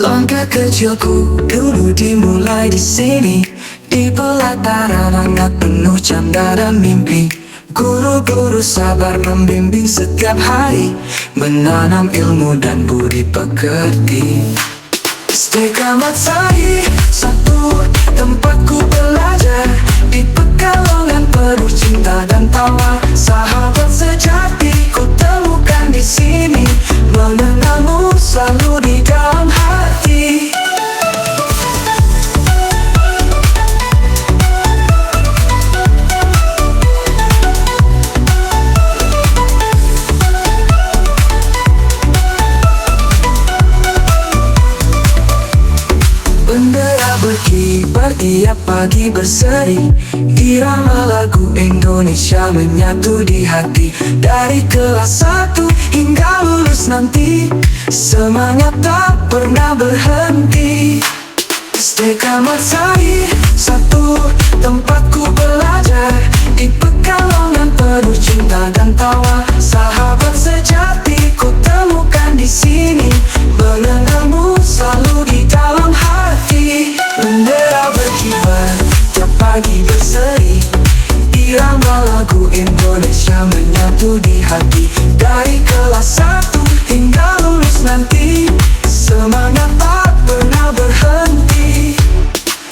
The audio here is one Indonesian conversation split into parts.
Langkah kecilku dulu dimulai di sini, di pelataran hangat penuh canda dan mimpi. Guru-guru sabar membimbing setiap hari, menanam ilmu dan budi pekerti. STK Matsari, satu tempatku belajar, di Pekalongan penuh cinta dan tawa. Sahabat sejati ku temukan di sini, mengenalmu selalu di dalam hati. Bendera berkibar tiap pagi berseri, irama lagu Indonesia menyatu di hati. Dari kelas 1 hingga lulus nanti, semangat tak pernah berhenti. STK Matsari, satu tempatku belajar, di Pekalongan penuh cinta dan tawa. Sahabat sejati ku temukan di sini, mengenalmu selalu di dalam hati. Bendera berkibar tiap pagi berseri, irama lagu Indonesia menyatu di hati. Dari kelas 1 hingga lulus nanti, semangat tak pernah berhenti.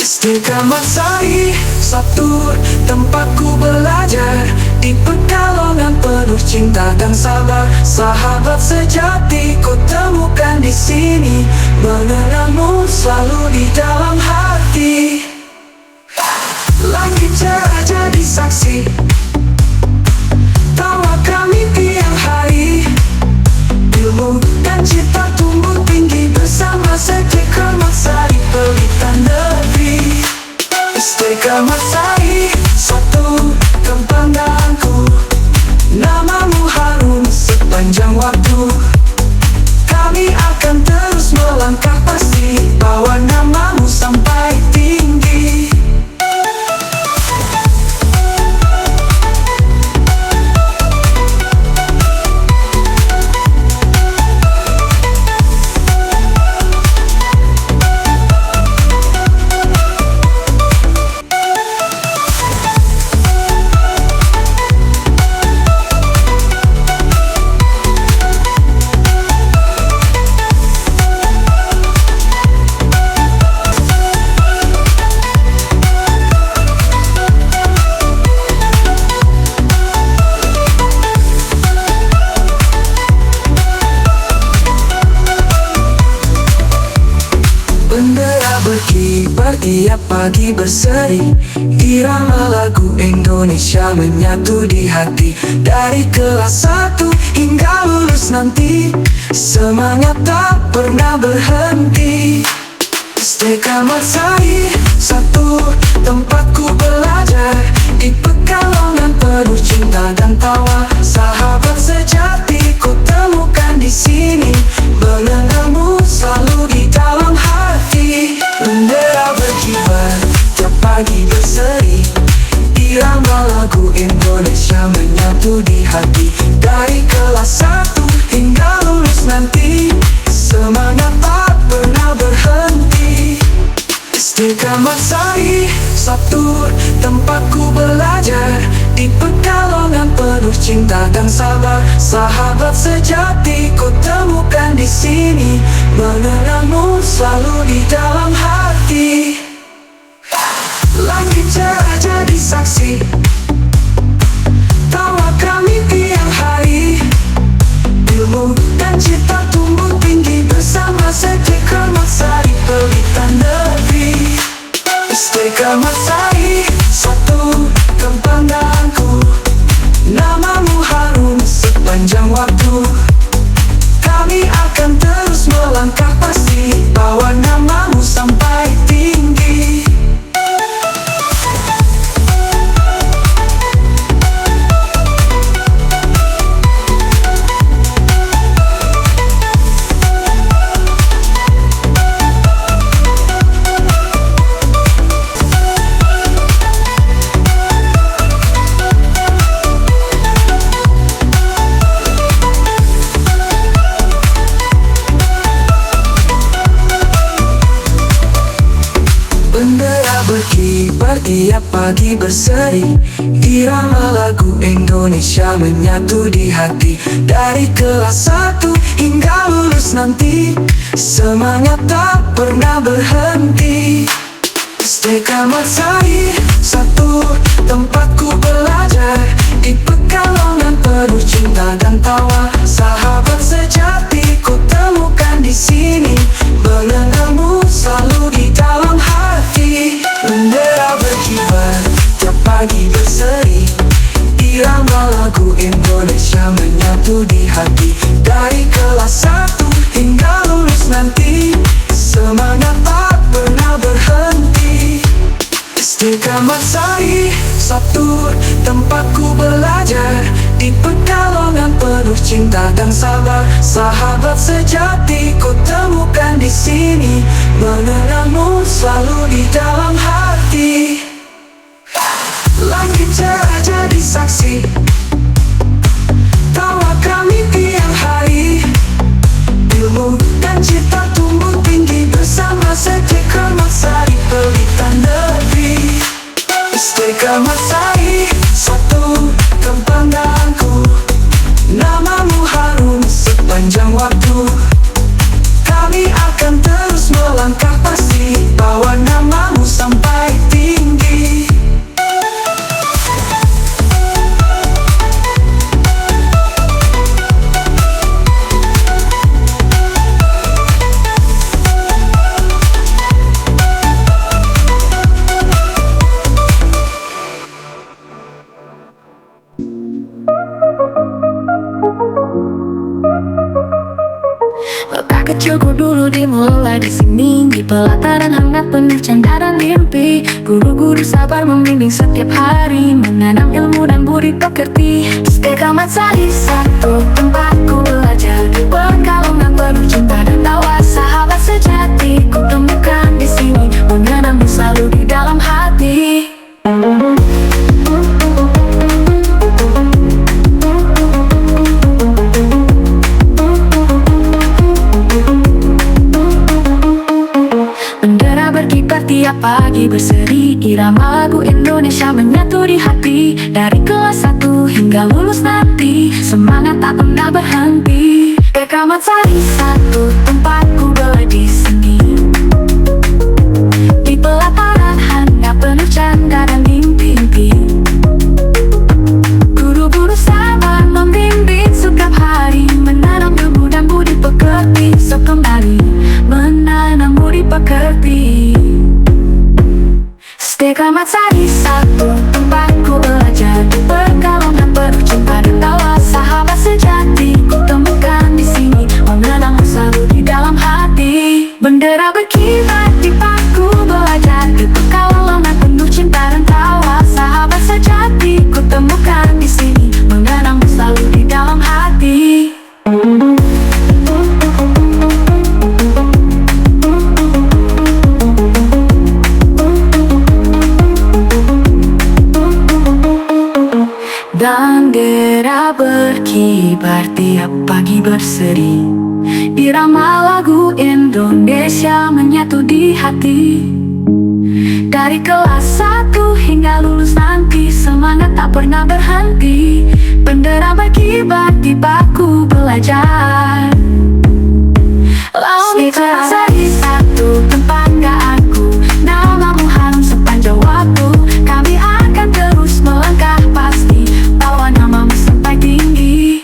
STK Matsari, satu tempatku belajar, di Pekalongan penuh cinta dan sabar. Sahabat sejati ku temukan di sini, mengenalmu selalu di dalam hati. Langit cerah jadi saksi, tawa kami tiap hari. Ilmu dan cita tumbuh tinggi bersama STK Matsari Pelita Negeri. STK Matsari, satu kebanggaanku, namamu harum sepanjang waktu. Kami akan terus melangkah pasti, bawa namamu sampai tinggi. Bendera berkibar tiap pagi berseri, irama lagu Indonesia menyatu di hati. Dari kelas 1 hingga lulus nanti, semangat tak pernah berhenti. STK Matsari, satu tempatku belajar, di Pekalongan penuh cinta dan tawa. Sahabat sejati ku temukan di sini, mengenalmu selalu di dalam hati. Bendera berkibar tiap pagi berseri, irama lagu Indonesia menyatu di hati. Dari kelas 1 hingga lulus nanti, semangat tak pernah berhenti. STK Matsari, satu tempatku belajar, di Pekalongan penuh cinta dan sabar. Sahabat sejati ku temukan di sini, mengenalmu selalu di dalam hati. Langit cerah jadi saksi, tawa kami tiap hari. Ilmu dan cita tumbuh tinggi bersama STK Matsari Pelita Negeri. STK Matsari, satu kebanggaanku, namamu harum sepanjang waktu. Kami akan terus melangkah pasti, bawa namamu sampai tinggi. tiap pagi berseri. Irama lagu Indonesia menyatu di hati. Dari kelas 1 hingga lulus nanti, semangat tak pernah berhenti. STK Matsari, satu tempatku belajar. Di Pekalongan penuh cinta dan tawa. Sahabat sejati ku temukan di sini. Mengenalmu selalu di dalam hati. Bendera berkibar, tiap pagi berseri. Irama lagu Indonesia menyatu di hati. Dari kelas 1 hingga lulus nanti, semangat tak pernah berhenti. STK Matsari, satu tempatku belajar. Di Pekalongan penuh cinta dan sabar. Sahabat sejati ku temukan di sini. Mengenalmu selalu di dalam hati. Langit cerah jadi saksi, tawa kami tiap hari. Ilmu dan cita tumbuh tinggi bersama STK Matsari Pelita Negeri. STK Matsari, satu kebanggaanku. Namamu harum sepanjang waktu. Kami akan terus melangkah pasti, bawa namamu sampai tinggi. Masa kecilku dulu dimulai di sini, di pelataran hangat penuh canda dan mimpi. Guru-guru sabar membimbing setiap hari, menanam ilmu dan budi pekerti. STK Matsari, satu tempatku belajar. Di Pekalongan penuh cinta dan tawa. Sahabat sejati ku temukan di sini. Mengenangmu selalu di dalam hati. Tiap pagi berseri, irama lagu Indonesia menyatu di hati. Dari kelas 1 hingga lulus nanti, semangat tak pernah berhenti. STK Matsari, satu tempatku belajar di sini. Di pelataran hangat penuh canda dan mimpi-mimpi. Guru-guru sabar membimbing setiap hari, menanam ilmu dan budi pekerti. So kembali menanam budi pekerti. STK Matsari, satu tempatku belajar. Di Pekalongan penuh cinta dan tawa. Sahabat sejati ku temukan di sini. Mengenangmu selalu di dalam hati. Bendera berkibar di paku belajar. Di Pekalongan penuh cinta dan tawa. Sahabat sejati ku temukan di sini. Mengenangmu selalu di dalam hati. Bendera berkibar tiap pagi berseri. Irama lagu Indonesia menyatu di hati. Dari kelas 1 hingga lulus nanti, semangat tak pernah berhenti. Bendera berkibar di baku belajar. Langit Matsari, satu tempat aku. Namamu harum sepanjang waktu. Kami akan terus melangkah pasti, bawa namamu sampai tinggi.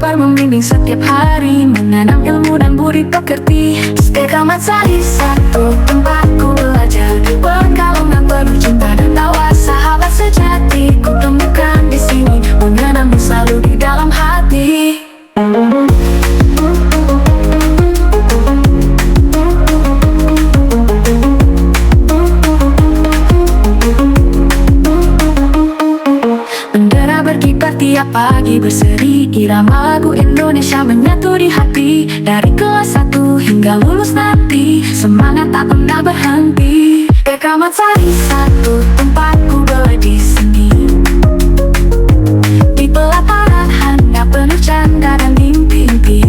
sabar membimbing setiap hari, menanam ilmu dan budi pekerti. SD Kramat Sari 1, tempatku belajar, berkalungan penuh cinta dan tawa. Sahabat sejati ku temukan di sini, menanammu selalu di dalam hati. Bendera berkibar tiap pagi berseri, irama lagu Indonesia menyatu di hati. Dari kelas 1 hingga lulus nanti, semangat tak pernah berhenti. Kramat Sari 1, tempatku boleh di sini. Di pelataran hangat penuh canda dan mimpi-mimpi.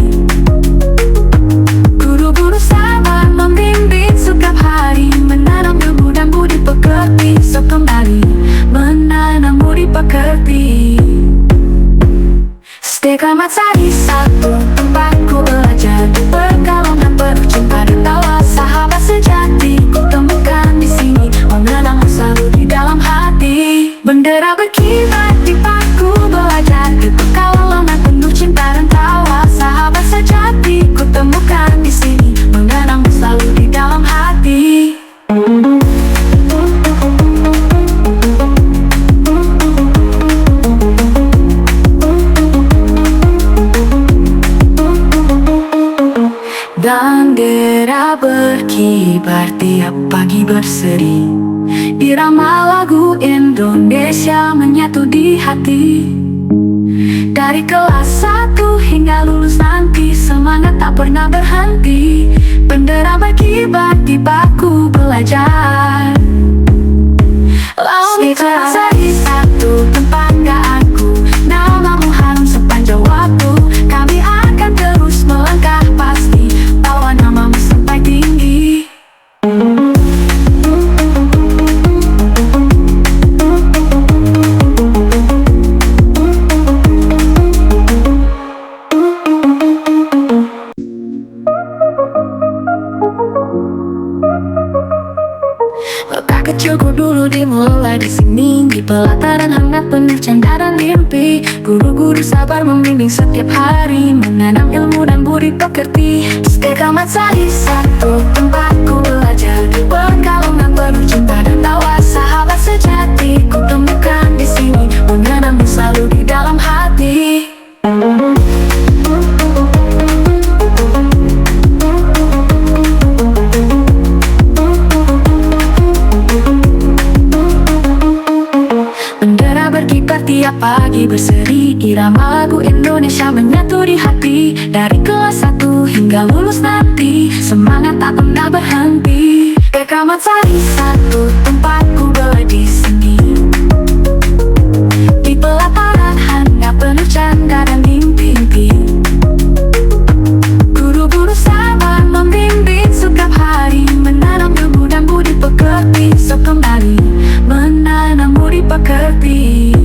Guru-guru sabar membimbing setiap hari, menanam ilmu dan budi pekerti. Sekembali menanam budi pekerti. SD Kramat Sari 1, tempatku belajar, berkalungan penuh cinta dan tawa. Sahabat sejati ku temukan di sini, menanammu selalu di dalam hati. Bendera berkibar di paku belajar, berkalungan penuh cinta dan tawa. Sahabat sejati ku temukan di sini, menanammu selalu di dalam hati. Bendera berkibar tiap pagi berseri, irama lagu Indonesia menyatu di hati. Dari kelas 1 hingga lulus nanti, semangat tak pernah berhenti. Bendera berkibar di baku belajar. SD Kramat Sari 1, tempat aku, namamu harum sepanjang waktu. Kami akan terus melangkah pasti, bawa namamu sampai tinggi. Masa kecilku dulu dimulai di sini, di pelataran hangat penuh canda dan mimpi. Guru-guru sabar membimbing setiap hari, menanam ilmu dan budi pekerti. SD Kramat Sari 1, tempatku belajar, berkalungan penuh cinta dan tawa. Sahabat sejati ku temukan di sini, menanammu selalu di dalam hati. Bendera berkibar tiap pagi berseri, irama lagu Indonesia menyatu di hati. Dari kelas 1 hingga lulus nanti, semangat tak pernah berhenti. Kramat Sari 1, tempatku boleh di sini. Di pelataran hangat penuh canda dan mimpi-mimpi. Guru-guru sabar membimbing setiap hari, menanam ilmu dan budi pekerti. Sekembali menanam budi pekerti.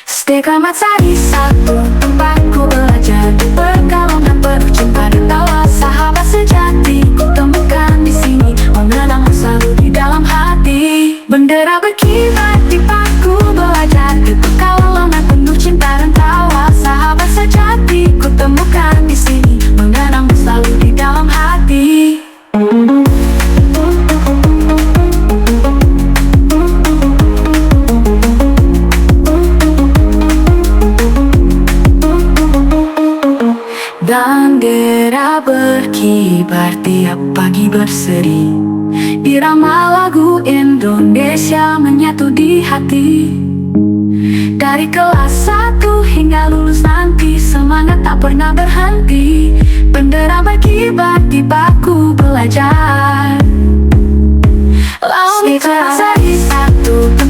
SD Kramat Sari 1, tempatku belajar, berkalungan penuh cinta dan tawa. Sahabat sejati ku temukan di sini, menanammu selalu di dalam hati. Bendera berkibar di paku belajar, berkalungan penuh cinta dan tawa. Sahabat sejati ku temukan di sini, menanammu selalu di dalam hati. Bendera berkibar tiap pagi berseri, irama lagu Indonesia menyatu di hati. Dari kelas 1 hingga lulus nanti, semangat tak pernah berhenti. Bendera berkibar di baku belajar. SD Kramat Sari 1,